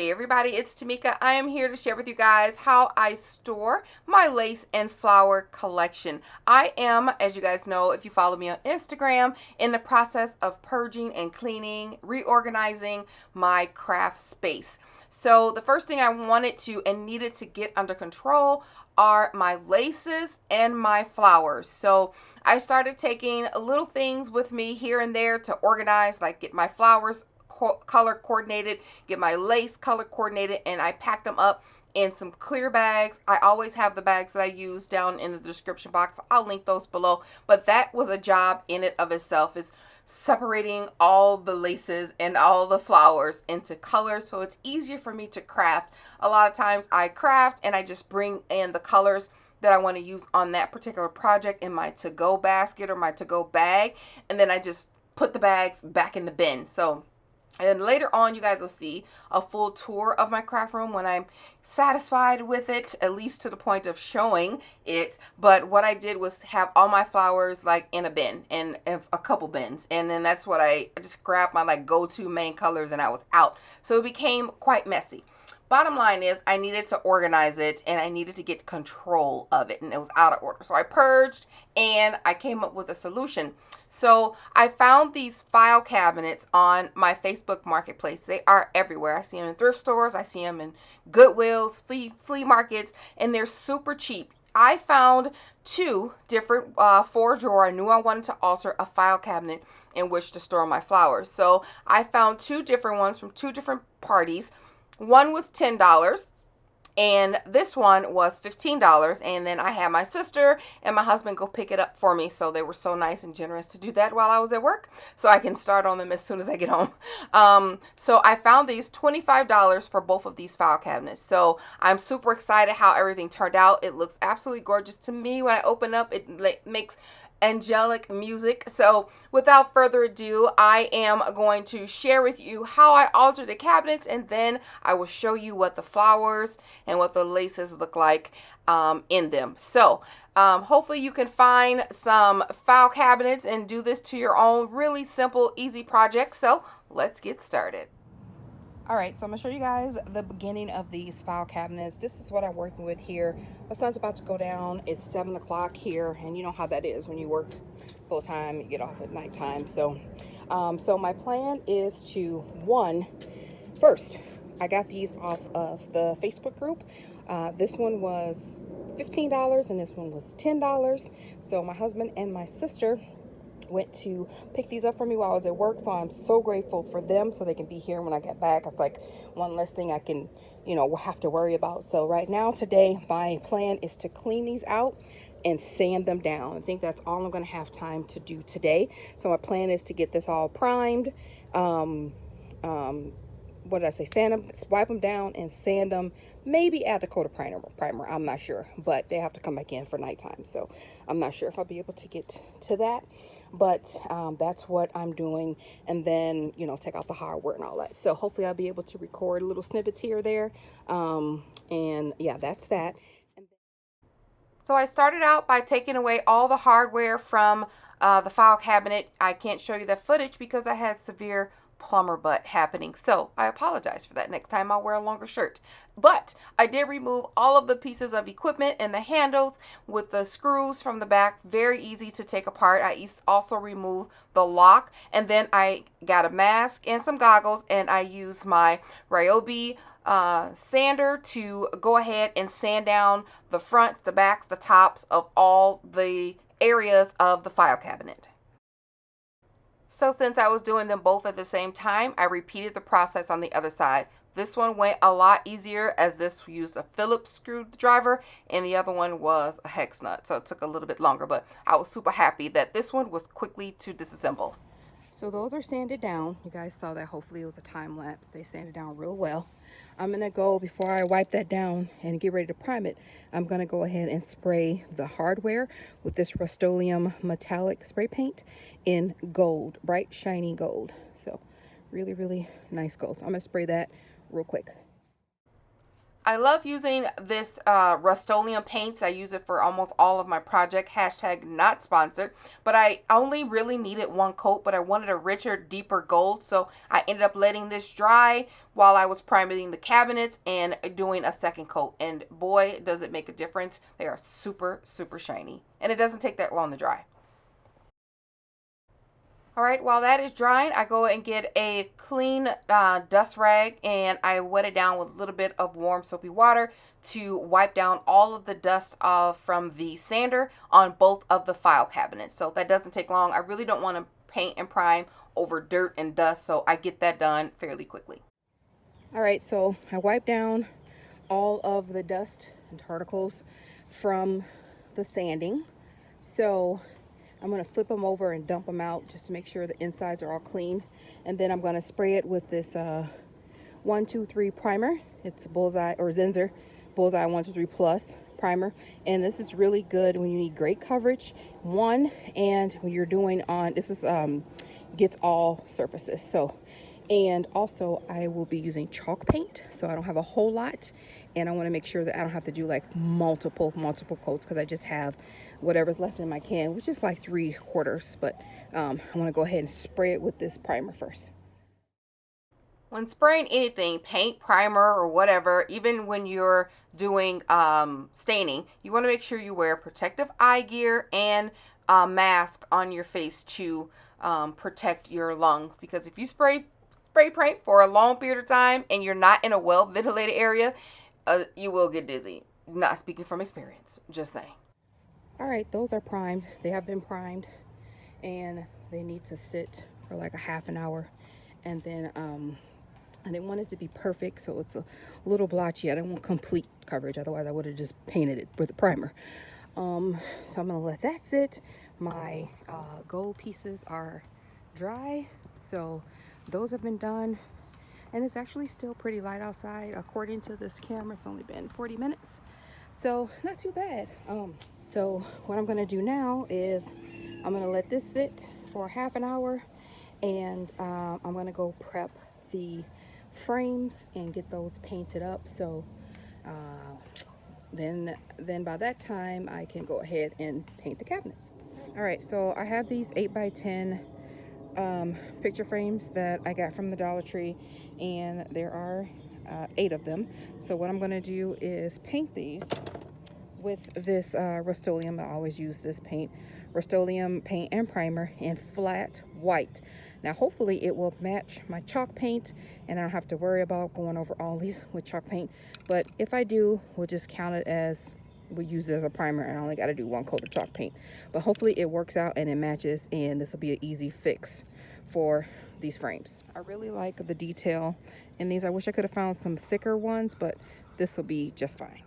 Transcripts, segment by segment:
Hey everybody, it's Tamika. I am here to share with you guys how I store my lace and flower collection. I am, as you guys know, if you follow me on Instagram, in the process of purging and cleaning, reorganizing my craft space. So the first thing I wanted to and needed to get under control are my laces and my flowers. So I started taking little things with me here and there to organize, like get my flowers color coordinated, get my lace color coordinated, and I packed them up in some clear bags. I always have the bags that I use down in the description box. I'll link those below. But that was a job in it of itself, is separating all the laces and all the flowers into colors so it's easier for me to craft. A lot of times I craft and I just bring in the colors that I want to use on that particular project in my to-go basket or my to-go bag, and then I just put the bags back in the bin. And later on, you guys will see a full tour of my craft room when I'm satisfied with it, at least to the point of showing it. But what I did was have all my flowers like in a bin, and a couple bins. And then that's what I just grabbed my like go-to main colors and I was out. So it became quite messy. Bottom line is I needed to organize it and I needed to get control of it, and it was out of order. So I purged and I came up with a solution. So I found these file cabinets on my Facebook marketplace. They are everywhere. I see them in thrift stores. I see them in Goodwills, flea markets, and they're super cheap. I found two different 4-drawer. I knew I wanted to alter a file cabinet in which to store my flowers. So I found two different ones from two different parties. One was $10 and this one was $15, and then I had my sister and my husband go pick it up for me. So they were so nice and generous to do that while I was at work, so I can start on them as soon as I get home. So I found these $25 for both of these file cabinets. So I'm super excited how everything turned out. It looks absolutely gorgeous to me. When I open up, it makes angelic music. So without further ado, I am going to share with you how I altered the cabinets, and then I will show you what the flowers and what the laces look like in them. So hopefully you can find some file cabinets and do this to your own really simple, easy project. So let's get started. Alright, so I'm going to show you guys the beginning of these file cabinets. This is what I'm working with here. My son's about to go down. It's 7 o'clock here, and you know how that is when you work full time, you get off at nighttime. So my plan is to, first, I got these off of the Facebook group. This one was $15 and this one was $10. So my husband and my sister went to pick these up for me while I was at work, so I'm so grateful for them, so they can be here when I get back. It's like one less thing I can, have to worry about. So right now, today, my plan is to clean these out and sand them down. I think that's all I'm going to have time to do today. So my plan is to get this all primed. What did I say? Sand them, wipe them down, and sand them. Maybe add a coat of primer. I'm not sure, but they have to come back in for nighttime, so I'm not sure if I'll be able to get to that. But that's what I'm doing, and then take out the hardware and all that. So hopefully I'll be able to record little snippets here or there. And yeah, that's that. So I started out by taking away all the hardware from the file cabinet. I can't show you that footage because I had severe plumber butt happening, so I apologize for that. Next time I'll wear a longer shirt. But I did remove all of the pieces of equipment and the handles with the screws from the back. Very easy to take apart. I also removed the lock, and then I got a mask and some goggles, and I used my Ryobi sander to go ahead and sand down the fronts, the backs, the tops of all the areas of the file cabinet. So since I was doing them both at the same time, I repeated the process on the other side. This one went a lot easier, as this used a Phillips screwdriver and the other one was a hex nut, so it took a little bit longer, but I was super happy that this one was quickly to disassemble. So those are sanded down. You guys saw that. Hopefully it was a time lapse. They sanded down real well. I'm going to go, before I wipe that down and get ready to prime it, I'm going to go ahead and spray the hardware with this Rust-Oleum metallic spray paint in gold, bright shiny gold. So really, really nice gold. So I'm going to spray that real quick. I love using this Rust-Oleum paints. I use it for almost all of my project. Hashtag not sponsored. But I only really needed one coat, but I wanted a richer, deeper gold. So I ended up letting this dry while I was priming the cabinets and doing a second coat. And boy, does it make a difference. They are super, super shiny. And it doesn't take that long to dry. All right, while that is drying, I go and get a clean dust rag and I wet it down with a little bit of warm soapy water to wipe down all of the dust from the sander on both of the file cabinets. So that doesn't take long. I really don't want to paint and prime over dirt and dust, so I get that done fairly quickly. All right, so I wipe down all of the dust and particles from the sanding. So I'm going to flip them over and dump them out just to make sure the insides are all clean. And then I'm going to spray it with this 123 primer. It's Bullseye or Zinsser Bullseye 123 Plus primer. And this is really good when you need great coverage. And when you're doing on, this is gets all surfaces. So, and also I will be using chalk paint, so I don't have a whole lot, and I want to make sure that I don't have to do like multiple coats, because I just have whatever's left in my can, which is like 3/4. But I want to go ahead and spray it with this primer first. When spraying anything, paint, primer, or whatever, even when you're doing staining, you want to make sure you wear protective eye gear and a mask on your face to protect your lungs, because if you spray paint for a long period of time and you're not in a well ventilated area, you will get dizzy. Not speaking from experience, just saying. All right, those are primed. They have been primed and they need to sit for like a half an hour. And then I didn't want it to be perfect, so it's a little blotchy. I didn't want complete coverage, otherwise I would have just painted it with a primer. So I'm gonna let that sit. My gold pieces are dry, so those have been done, and it's actually still pretty light outside. According to this camera, it's only been 40 minutes, so not too bad. So what I'm gonna do now is I'm gonna let this sit for half an hour, and I'm gonna go prep the frames and get those painted up. So then by that time I can go ahead and paint the cabinets. All right, so I have these 8x10 picture frames that I got from the Dollar Tree, and there are 8 of them. So what I'm going to do is paint these with this Rust-Oleum. I always use this paint, Rust-Oleum paint and primer in flat white. Now hopefully it will match my chalk paint and I don't have to worry about going over all these with chalk paint, but if I do, we'll just count it as we use it as a primer, and I only got to do 1 coat of chalk paint. But hopefully it works out and it matches, and this will be an easy fix for these frames. I really like the detail in these. I wish I could have found some thicker ones, but this will be just fine.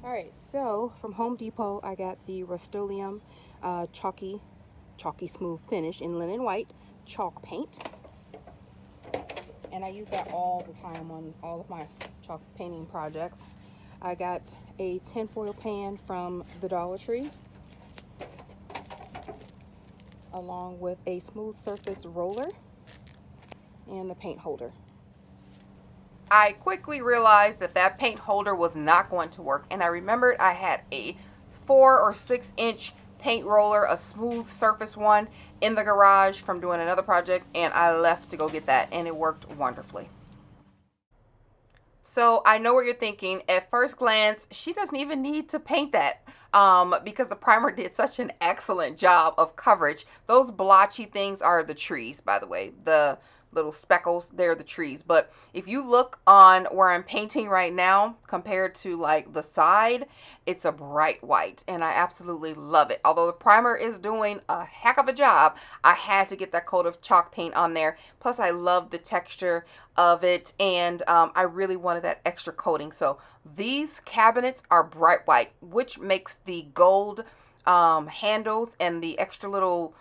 All right, so from Home Depot I got the Rust-Oleum chalky smooth finish in linen white chalk paint, and I use that all the time on all of my chalk painting projects. I got a tinfoil pan from the Dollar Tree, along with a smooth surface roller and the paint holder. I quickly realized that paint holder was not going to work, and I remembered I had a 4 or 6 inch paint roller, a smooth surface one, in the garage from doing another project, and I left to go get that, and it worked wonderfully. So I know what you're thinking. At first glance, she doesn't even need to paint that because the primer did such an excellent job of coverage. Those blotchy things are the trees, by the way. The little speckles, they're the trees. But if you look on where I'm painting right now compared to like the side, it's a bright white, and I absolutely love it. Although the primer is doing a heck of a job, I had to get that coat of chalk paint on there. Plus I love the texture of it, and I really wanted that extra coating. So these cabinets are bright white, which makes the gold handles and the extra little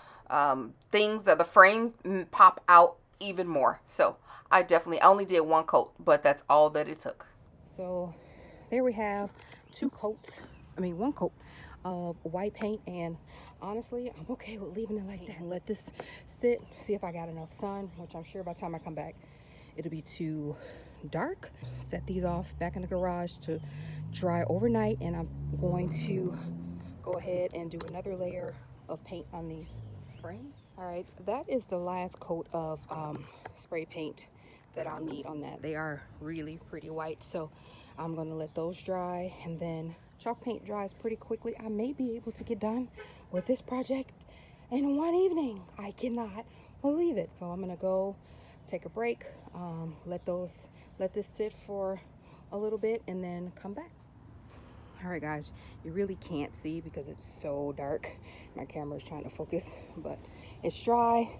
things that the frames pop out even more. So I only did 1 coat, but that's all that it took. So there we have 1 coat of white paint, and honestly, I'm okay with leaving it like that and let this sit, see if I got enough sun, which I'm sure by the time I come back, it'll be too dark. Set these off back in the garage to dry overnight, and I'm going to go ahead and do another layer of paint on these frames. All right, that is the last coat of spray paint that I'll need on that. They are really pretty white, so I'm gonna let those dry, and then chalk paint dries pretty quickly. I may be able to get done with this project in one evening. I cannot believe it. So I'm gonna go take a break, let this sit for a little bit, and then come back. All right, guys, you really can't see because it's so dark. My camera is trying to focus, but it's dry.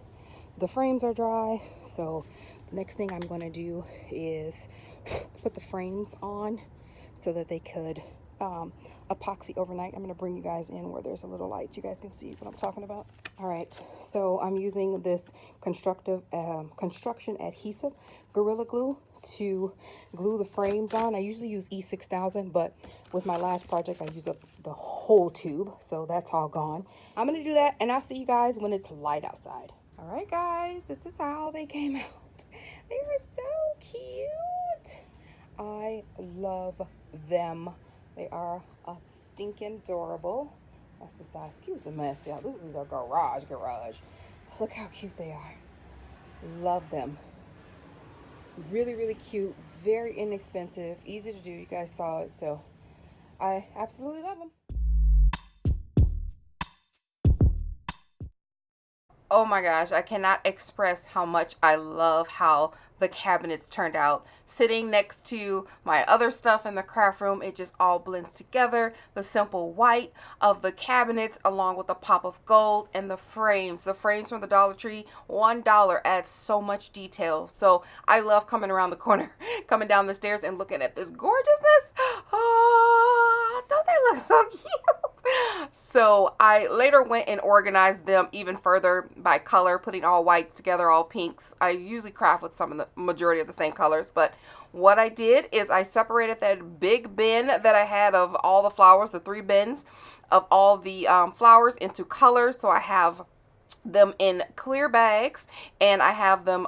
The frames are dry. So the next thing I'm going to do is put the frames on so that they could epoxy overnight. I'm going to bring you guys in where there's a little light. You guys can see what I'm talking about. All right, so I'm using this construction adhesive Gorilla Glue to glue the frames on. I usually use E6000, but with my last project, I used up the whole tube, so that's all gone. I'm gonna do that, and I'll see you guys when it's light outside. All right, guys, this is how they came out. They were so cute. I love them. They are stinking adorable. That's the size. Excuse the mess, y'all. This is our garage. Look how cute they are. Love them. Really, really cute. Very inexpensive. Easy to do. You guys saw it, so I absolutely love them. Oh my gosh, I cannot express how much I love how the cabinets turned out. Sitting next to my other stuff in the craft room, it just all blends together. The simple white of the cabinets along with the pop of gold, and the frames. The frames from the Dollar Tree, $1 adds so much detail. So I love coming around the corner, coming down the stairs and looking at this gorgeousness. Oh, don't they look so cute? So I later went and organized them even further by color, putting all whites together, all pinks. I usually craft with some of the majority of the same colors, but what I did is I separated that big bin that I had of all the flowers, the 3 bins of all the flowers, into colors. So I have them in clear bags, and I have them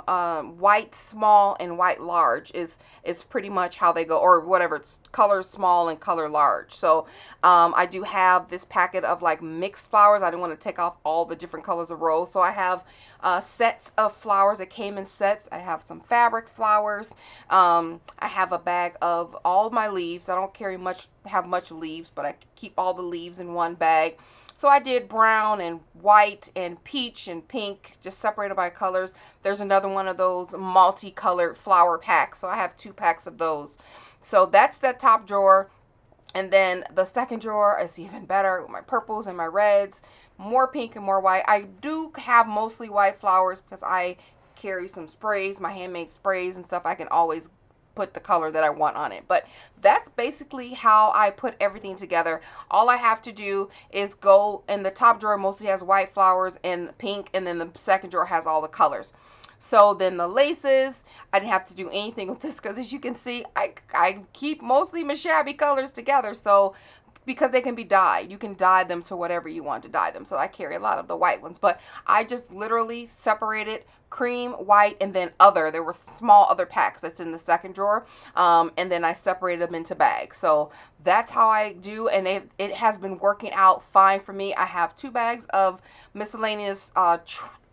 white small and white large is pretty much how they go, or whatever, it's color small and color large. So I do have this packet of like mixed flowers. I didn't want to take off all the different colors of rose, so I have sets of flowers that came in sets. I have some fabric flowers. I have a bag of all my leaves. I don't have much leaves, but I keep all the leaves in one bag. So I did brown and white and peach and pink, just separated by colors. There's another one of those multicolored flower packs, so I have 2 packs of those. So that's that top drawer. And then the second drawer is even better with my purples and my reds, more pink and more white. I do have mostly white flowers because I carry some sprays, my handmade sprays and stuff. I can always put the color that I want on it. But that's basically how I put everything together. All I have to do is go in the top drawer, mostly has white flowers and pink, and then the second drawer has all the colors. So then the laces, I didn't have to do anything with this because, as you can see, I keep mostly my shabby colors together. So because they can be dyed, you can dye them to whatever you want to dye them. So I carry a lot of the white ones, but I just literally separated cream, white, and then other. There were small other packs that's in the second drawer, and then I separated them into bags. So that's how I do, and it has been working out fine for me. I have 2 bags of miscellaneous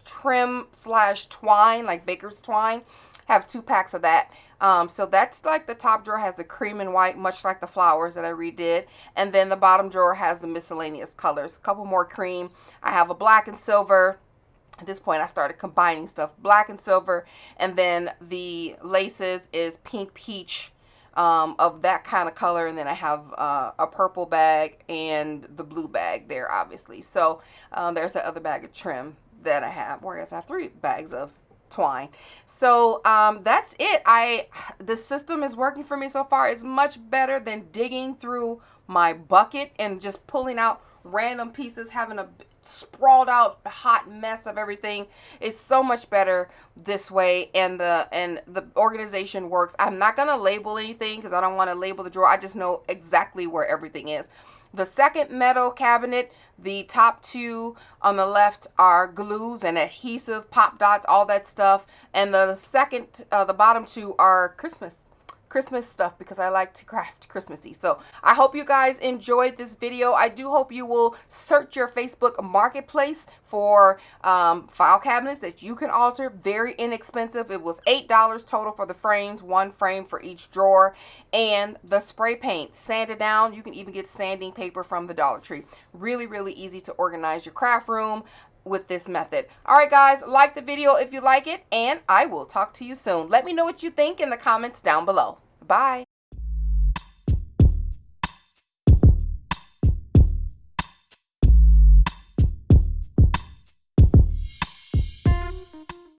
trim / twine, like baker's twine. Have 2 packs of that. So that's like the top drawer has the cream and white, much like the flowers that I redid. And then the bottom drawer has the miscellaneous colors. A couple more cream. I have a black and silver. At this point, I started combining stuff, black and silver. And then the laces is pink peach, of that kind of color. And then I have a purple bag and the blue bag there, obviously. So there's the other bag of trim that I have. Or I guess I have 3 bags of twine. So that's it. The system is working for me so far. It's much better than digging through my bucket and just pulling out random pieces, having a sprawled out hot mess of everything. It's so much better this way, and the organization works. I'm not gonna label anything because I don't want to label the drawer. I just know exactly where everything is. The second metal cabinet, the top two on the left are glues and adhesive, pop dots, all that stuff. And the bottom two are Christmas stuff, because I like to craft Christmassy. So I hope you guys enjoyed this video. I do hope you will search your Facebook marketplace for file cabinets that you can alter. Very inexpensive. It was $8 total for the frames, one frame for each drawer. And the spray paint, sand it down. You can even get sanding paper from the Dollar Tree. Really, really easy to organize your craft room with this method. Alright guys, like the video if you like it, and I will talk to you soon. Let me know what you think in the comments down below. Bye.